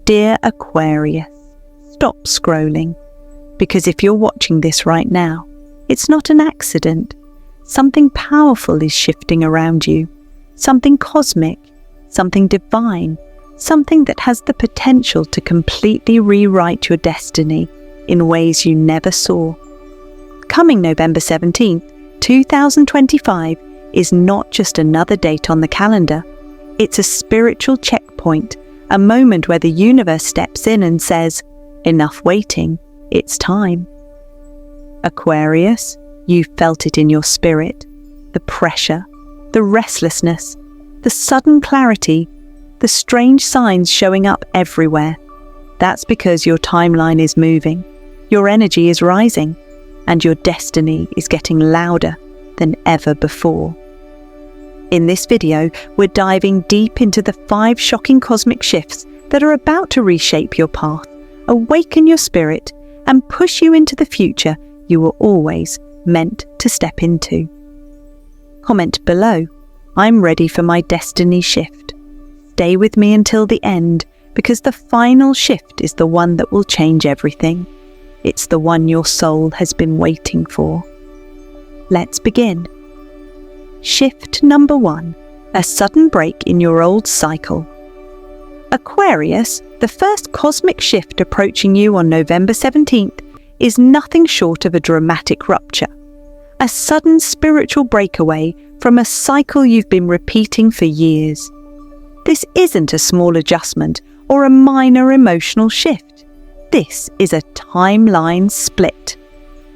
Dear Aquarius, stop scrolling, because if you're watching this right now, it's not an accident. Something powerful is shifting around you, something cosmic, something divine, something that has the potential to completely rewrite your destiny in ways you never saw. Coming November 17th, 2025 is not just another date on the calendar. It's a spiritual checkpoint, a moment where the universe steps in and says, enough waiting, it's time. Aquarius, you felt it in your spirit, the pressure, the restlessness, the sudden clarity, the strange signs showing up everywhere. That's because your timeline is moving, your energy is rising, and your destiny is getting louder than ever before. In this video, we're diving deep into the 5 shocking cosmic shifts that are about to reshape your path, awaken your spirit, and push you into the future you were always meant to step into. Comment below, I'm ready for my destiny shift. Stay with me until the end, because the final shift is the one that will change everything. It's the one your soul has been waiting for. Let's begin. Shift number 1, a sudden break in your old cycle. Aquarius, the first cosmic shift approaching you on November 17th is nothing short of a dramatic rupture, a sudden spiritual breakaway from a cycle you've been repeating for years. This isn't a small adjustment or a minor emotional shift. This is a timeline split.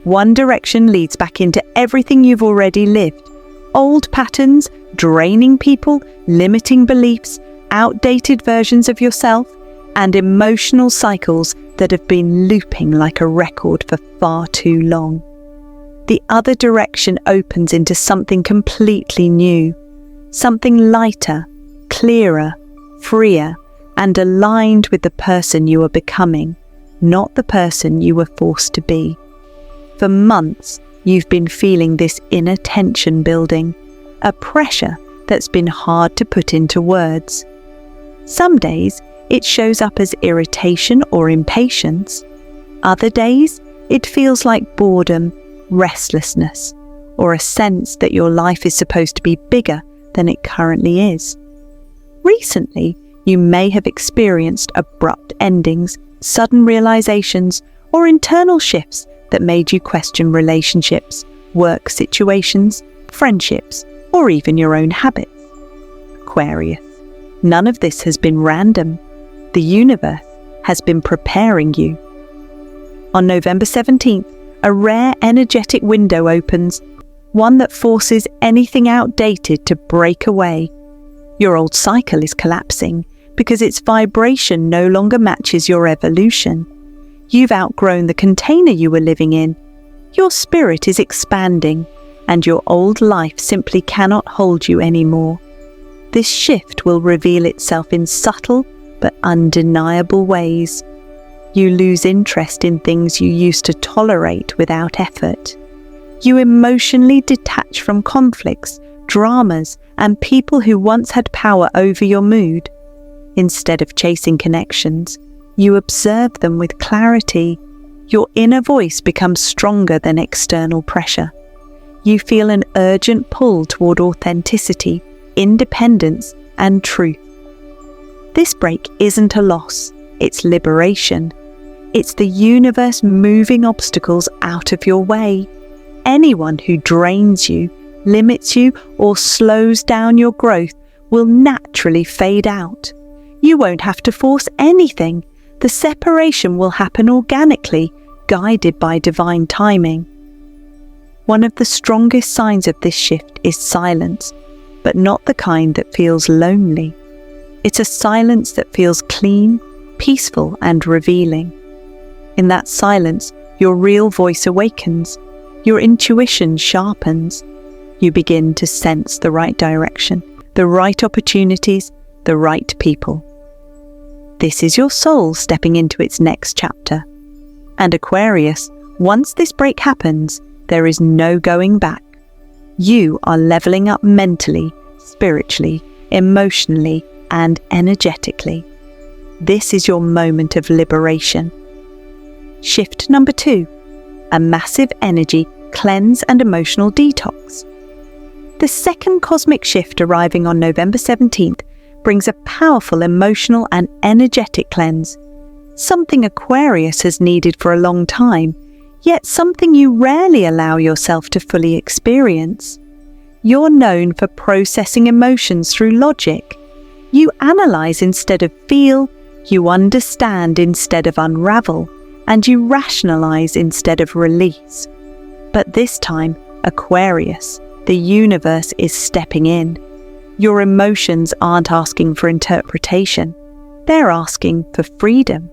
One direction leads back into everything you've already lived. Old patterns, draining people, limiting beliefs, outdated versions of yourself, and emotional cycles that have been looping like a record for far too long. The other direction opens into something completely new, something lighter, clearer, freer, and aligned with the person you are becoming, not the person you were forced to be. For months, you've been feeling this inner tension building, a pressure that's been hard to put into words. Some days, it shows up as irritation or impatience. Other days, it feels like boredom, restlessness, or a sense that your life is supposed to be bigger than it currently is. Recently, you may have experienced abrupt endings, sudden realizations, or internal shifts that made you question relationships, work situations, friendships, or even your own habits. Aquarius, none of this has been random. The universe has been preparing you. On November 17th, a rare energetic window opens, one that forces anything outdated to break away. Your old cycle is collapsing because its vibration no longer matches your evolution. You've outgrown the container you were living in. Your spirit is expanding, and your old life simply cannot hold you anymore. This shift will reveal itself in subtle but undeniable ways. You lose interest in things you used to tolerate without effort. You emotionally detach from conflicts, dramas, and people who once had power over your mood. Instead of chasing connections, you observe them with clarity. Your inner voice becomes stronger than external pressure. You feel an urgent pull toward authenticity, independence, and truth. This break isn't a loss, it's liberation. It's the universe moving obstacles out of your way. Anyone who drains you, limits you, or slows down your growth will naturally fade out. You won't have to force anything. The separation will happen organically, guided by divine timing. One of the strongest signs of this shift is silence, but not the kind that feels lonely. It's a silence that feels clean, peaceful, and revealing. In that silence, your real voice awakens, your intuition sharpens. You begin to sense the right direction, the right opportunities, the right people. This is your soul stepping into its next chapter. And Aquarius, once this break happens, there is no going back. You are leveling up mentally, spiritually, emotionally, and energetically. This is your moment of liberation. Shift number 2, a massive energy cleanse and emotional detox. The second cosmic shift arriving on November 17th brings a powerful emotional and energetic cleanse, something Aquarius has needed for a long time, yet something you rarely allow yourself to fully experience. You're known for processing emotions through logic. You analyze instead of feel, you understand instead of unravel, and you rationalize instead of release. But this time, Aquarius, the universe is stepping in. Your emotions aren't asking for interpretation. They're asking for freedom.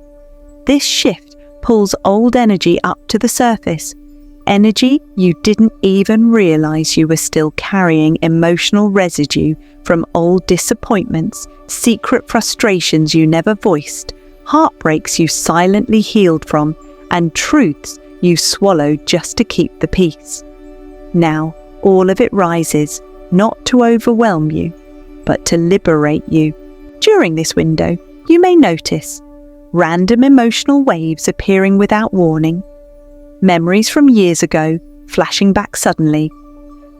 This shift pulls old energy up to the surface, energy you didn't even realize you were still carrying, emotional residue from old disappointments, secret frustrations you never voiced, heartbreaks you silently healed from, and truths you swallowed just to keep the peace. Now, all of it rises, not to overwhelm you, but to liberate you. During this window, you may notice random emotional waves appearing without warning, memories from years ago flashing back suddenly,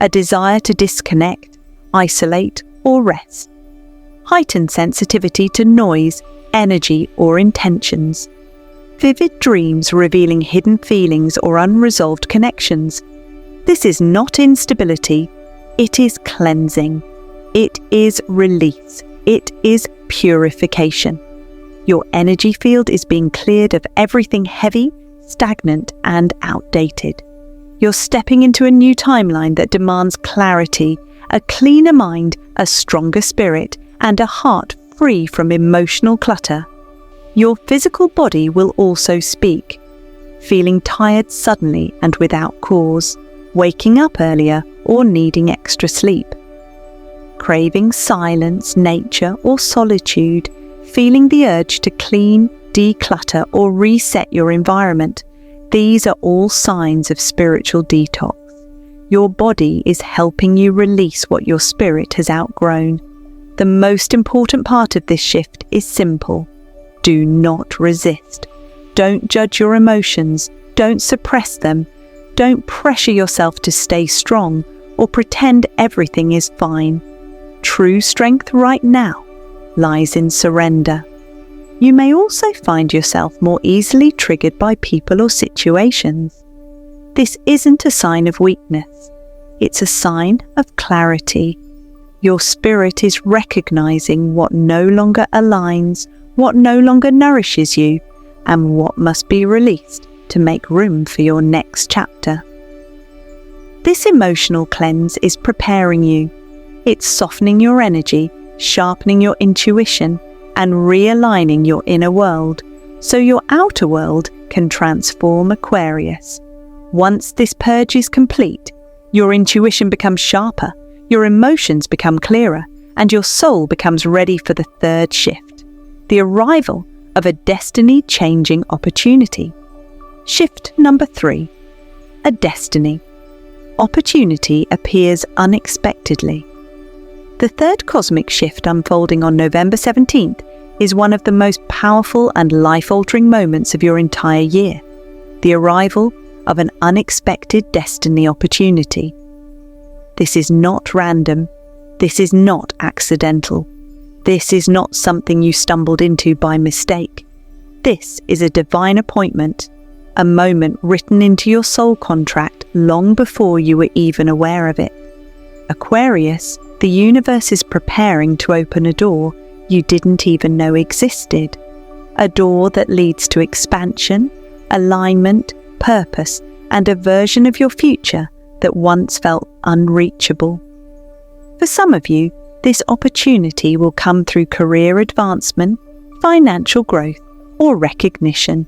a desire to disconnect, isolate, or rest, heightened sensitivity to noise, energy, or intentions, vivid dreams revealing hidden feelings or unresolved connections. This is not instability, it is cleansing, it is release, it is purification. Your energy field is being cleared of everything heavy, stagnant, and outdated. You're stepping into a new timeline that demands clarity, a cleaner mind, a stronger spirit, and a heart free from emotional clutter. Your physical body will also speak, feeling tired suddenly and without cause, waking up earlier or needing extra sleep, craving silence, nature, or solitude, feeling the urge to clean, declutter, or reset your environment. These are all signs of spiritual detox. Your body is helping you release what your spirit has outgrown. The most important part of this shift is simple. Do not resist. Don't judge your emotions. Don't suppress them. Don't pressure yourself to stay strong or pretend everything is fine. True strength right now lies in surrender. You may also find yourself more easily triggered by people or situations. This isn't a sign of weakness. It's a sign of clarity. Your spirit is recognizing what no longer aligns, what no longer nourishes you, and what must be released to make room for your next chapter. This emotional cleanse is preparing you. It's softening your energy, sharpening your intuition, and realigning your inner world so your outer world can transform Aquarius. Once this purge is complete, your intuition becomes sharper, your emotions become clearer, and your soul becomes ready for the third shift, the arrival of a destiny-changing opportunity. Shift number 3, a destiny. Opportunity appears unexpectedly. The third cosmic shift unfolding on November 17th is one of the most powerful and life-altering moments of your entire year, the arrival of an unexpected destiny opportunity. This is not random. This is not accidental. This is not something you stumbled into by mistake. This is a divine appointment, a moment written into your soul contract long before you were even aware of it. Aquarius, the universe is preparing to open a door you didn't even know existed. A door that leads to expansion, alignment, purpose, and a version of your future that once felt unreachable. For some of you, this opportunity will come through career advancement, financial growth, or recognition.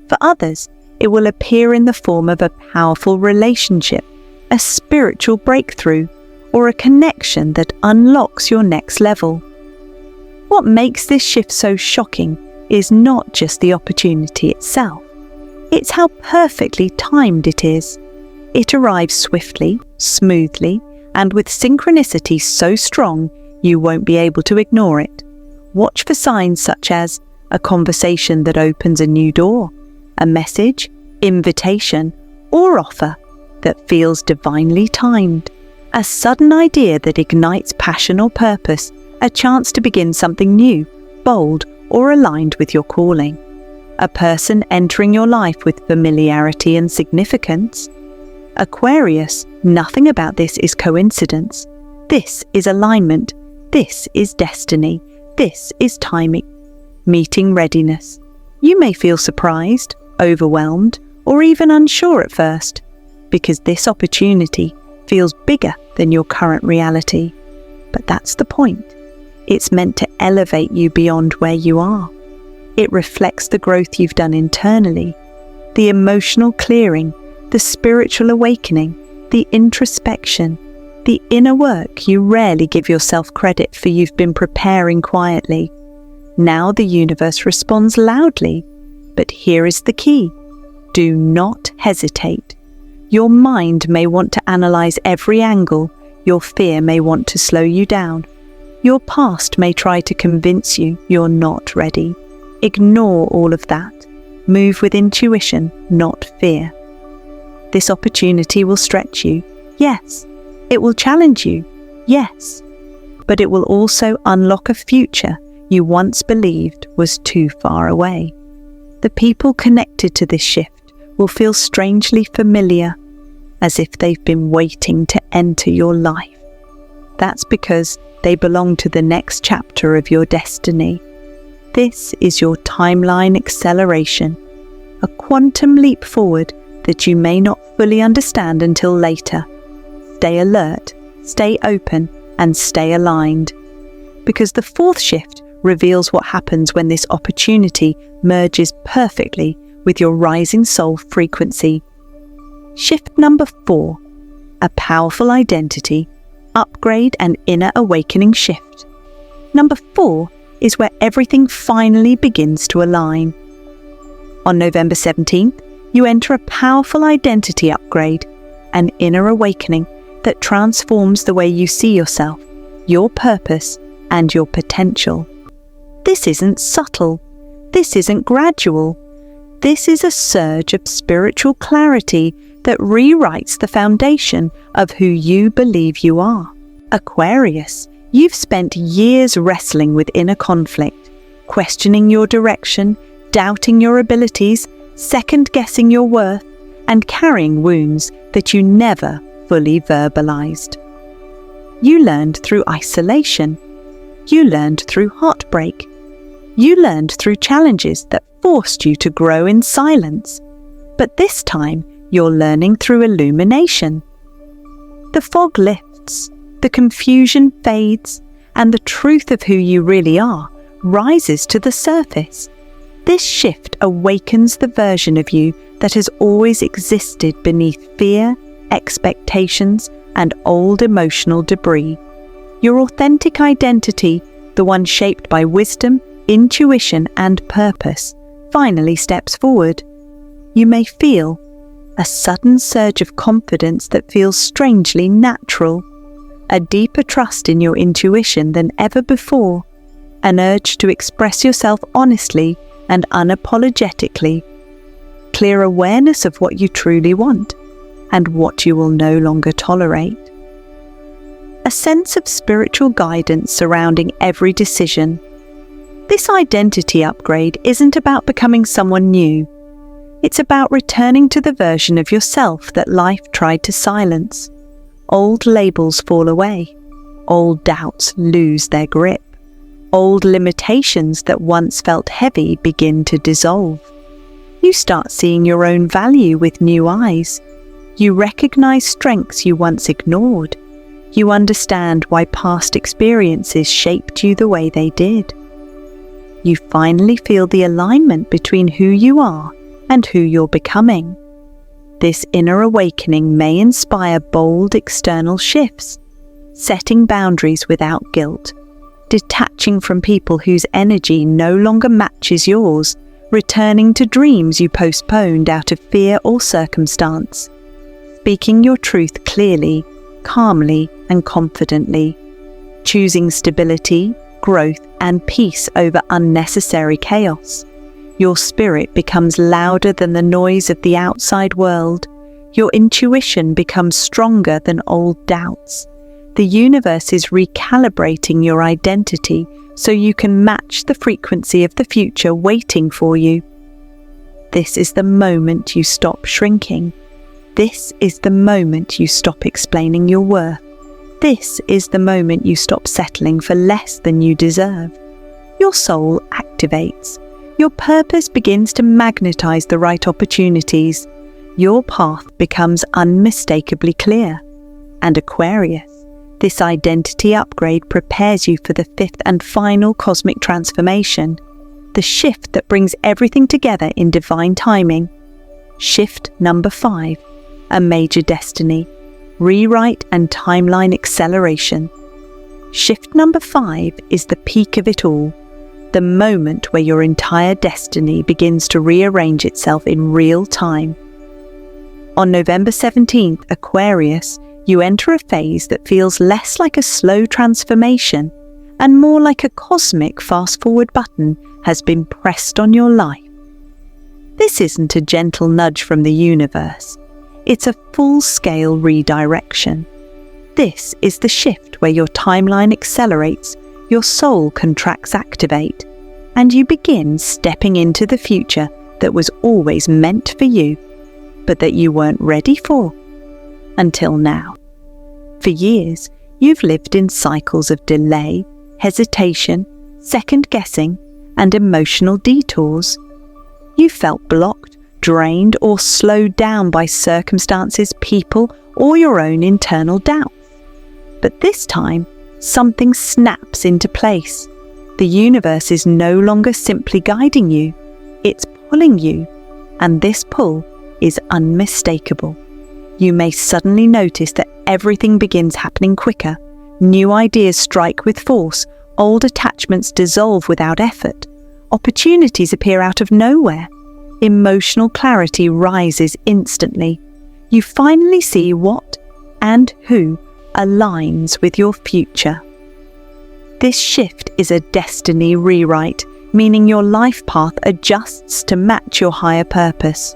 For others, it will appear in the form of a powerful relationship, a spiritual breakthrough, or a connection that unlocks your next level. What makes this shift so shocking is not just the opportunity itself. It's how perfectly timed it is. It arrives swiftly, smoothly, and with synchronicity so strong you won't be able to ignore it. Watch for signs such as a conversation that opens a new door, a message, invitation, or offer that feels divinely timed, a sudden idea that ignites passion or purpose, a chance to begin something new, bold, or aligned with your calling, a person entering your life with familiarity and significance. Aquarius, nothing about this is coincidence. This is alignment. This is destiny. This is timing. Meeting readiness. You may feel surprised, overwhelmed, or even unsure at first, because this opportunity feels bigger than your current reality. But that's the point. It's meant to elevate you beyond where you are. It reflects the growth you've done internally, the emotional clearing, the spiritual awakening, the introspection, the inner work you rarely give yourself credit for you've been preparing quietly. Now the universe responds loudly, but here is the key. Do not hesitate. Your mind may want to analyze every angle. Your fear may want to slow you down. Your past may try to convince you you're not ready. Ignore all of that. Move with intuition, not fear. This opportunity will stretch you, yes. It will challenge you, yes. But it will also unlock a future you once believed was too far away. The people connected to this shift will feel strangely familiar, as if they've been waiting to enter your life. That's because they belong to the next chapter of your destiny. This is your timeline acceleration, a quantum leap forward that you may not fully understand until later. Stay alert, stay open, and stay aligned. Because the fourth shift reveals what happens when this opportunity merges perfectly with your rising soul frequency. Shift number 4, a powerful identity, upgrade and inner awakening shift. Number 4 is where everything finally begins to align. On November 17th, you enter a powerful identity upgrade, an inner awakening that transforms the way you see yourself, your purpose, and your potential. This isn't subtle. This isn't gradual. This is a surge of spiritual clarity that rewrites the foundation of who you believe you are. Aquarius, you've spent years wrestling with inner conflict, questioning your direction, doubting your abilities, second-guessing your worth, and carrying wounds that you never fully verbalized. You learned through isolation. You learned through heartbreak. You learned through challenges that forced you to grow in silence. But this time, you're learning through illumination. The fog lifts, the confusion fades, and the truth of who you really are rises to the surface. This shift awakens the version of you that has always existed beneath fear, expectations, and old emotional debris. Your authentic identity, the one shaped by wisdom, intuition, and purpose, finally steps forward. You may feel a sudden surge of confidence that feels strangely natural, a deeper trust in your intuition than ever before, an urge to express yourself honestly and unapologetically, clear awareness of what you truly want and what you will no longer tolerate. A sense of spiritual guidance surrounding every decision. This identity upgrade isn't about becoming someone new. It's about returning to the version of yourself that life tried to silence. Old labels fall away. Old doubts lose their grip. Old limitations that once felt heavy begin to dissolve. You start seeing your own value with new eyes. You recognize strengths you once ignored. You understand why past experiences shaped you the way they did. You finally feel the alignment between who you are and who you're becoming. This inner awakening may inspire bold external shifts, setting boundaries without guilt, detaching from people whose energy no longer matches yours, returning to dreams you postponed out of fear or circumstance, speaking your truth clearly, calmly, and confidently, choosing stability, growth, and peace over unnecessary chaos. Your spirit becomes louder than the noise of the outside world. Your intuition becomes stronger than old doubts. The universe is recalibrating your identity so you can match the frequency of the future waiting for you. This is the moment you stop shrinking. This is the moment you stop explaining your worth. This is the moment you stop settling for less than you deserve. Your soul activates. Your purpose begins to magnetize the right opportunities. Your path becomes unmistakably clear. And Aquarius, this identity upgrade prepares you for the fifth and final cosmic transformation, the shift that brings everything together in divine timing. Shift number 5, a major destiny, rewrite and timeline acceleration. Shift number 5 is the peak of it all, the moment where your entire destiny begins to rearrange itself in real time. On November 17th, Aquarius, you enter a phase that feels less like a slow transformation and more like a cosmic fast-forward button has been pressed on your life. This isn't a gentle nudge from the universe. It's a full-scale redirection. This is the shift where your timeline accelerates, your soul contracts activate, and you begin stepping into the future that was always meant for you, but that you weren't ready for. Until now. For years, you've lived in cycles of delay, hesitation, second-guessing, and emotional detours. You felt blocked, drained, or slowed down by circumstances, people, or your own internal doubts. But this time, something snaps into place. The universe is no longer simply guiding you, it's pulling you, and this pull is unmistakable. You may suddenly notice that everything begins happening quicker. New ideas strike with force, old attachments dissolve without effort, opportunities appear out of nowhere, emotional clarity rises instantly. You finally see what and who aligns with your future. This shift is a destiny rewrite, meaning your life path adjusts to match your higher purpose.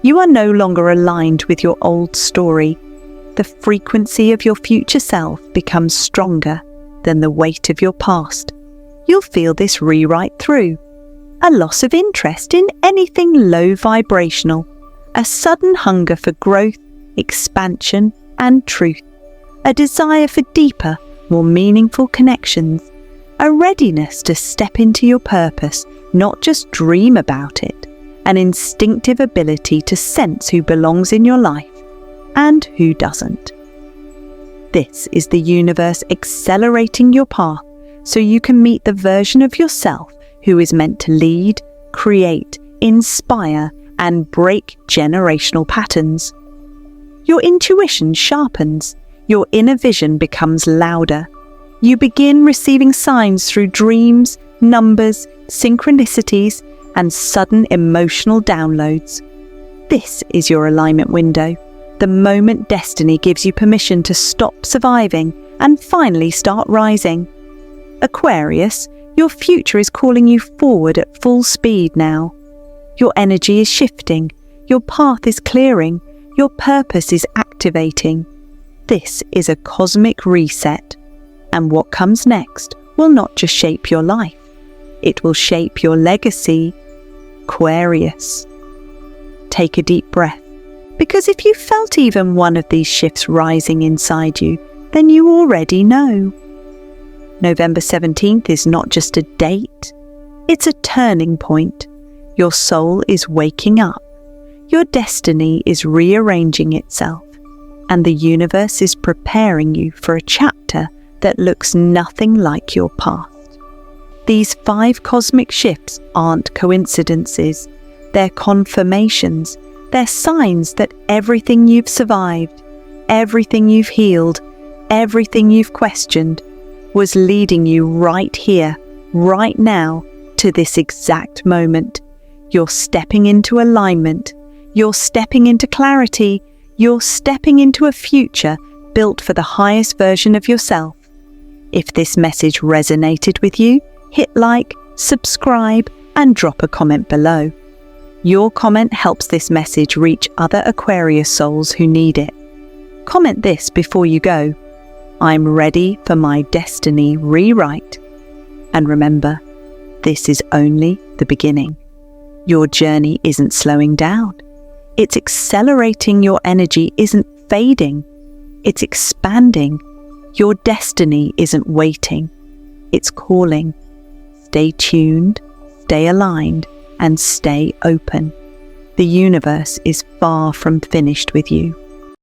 You are no longer aligned with your old story. The frequency of your future self becomes stronger than the weight of your past. You'll feel this rewrite through a loss of interest in anything low vibrational, a sudden hunger for growth, expansion, and truth, a desire for deeper, more meaningful connections, a readiness to step into your purpose, not just dream about it, an instinctive ability to sense who belongs in your life and who doesn't. This is the universe accelerating your path so you can meet the version of yourself who is meant to lead, create, inspire, and break generational patterns. Your intuition sharpens, your inner vision becomes louder. You begin receiving signs through dreams, numbers, synchronicities, and sudden emotional downloads. This is your alignment window, the moment destiny gives you permission to stop surviving and finally start rising. Aquarius, your future is calling you forward at full speed now. Your energy is shifting, your path is clearing, your purpose is activating. This is a cosmic reset, and what comes next will not just shape your life, it will shape your legacy. Aquarius. Take a deep breath, because if you felt even one of these shifts rising inside you, then you already know. November 17th is not just a date, it's a turning point. Your soul is waking up, your destiny is rearranging itself, and the universe is preparing you for a chapter that looks nothing like your past. These 5 cosmic shifts aren't coincidences, they're confirmations, they're signs that everything you've survived, everything you've healed, everything you've questioned, was leading you right here, right now, to this exact moment. You're stepping into alignment, you're stepping into clarity, you're stepping into a future built for the highest version of yourself. If this message resonated with you, hit like, subscribe, and drop a comment below. Your comment helps this message reach other Aquarius souls who need it. Comment this before you go: I'm ready for my destiny rewrite. And remember, this is only the beginning. Your journey isn't slowing down. It's accelerating. Your energy isn't fading. It's expanding. Your destiny isn't waiting. It's calling. Stay tuned, stay aligned, and stay open. The universe is far from finished with you.